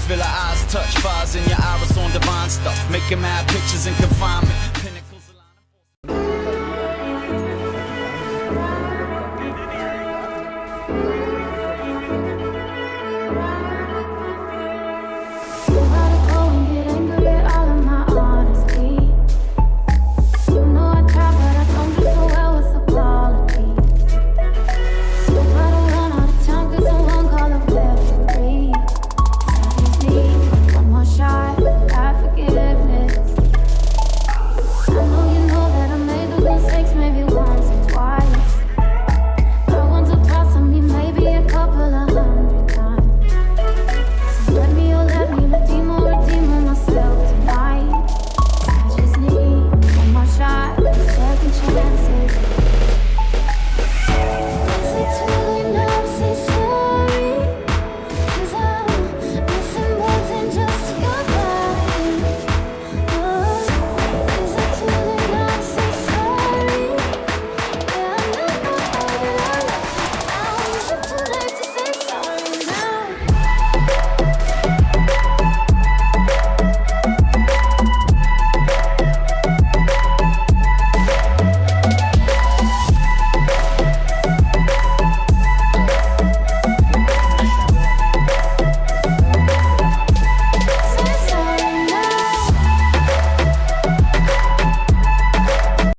feel her eyes touch, fires in your iris on divine stuff, making mad pictures in confinement. Pinnacles align.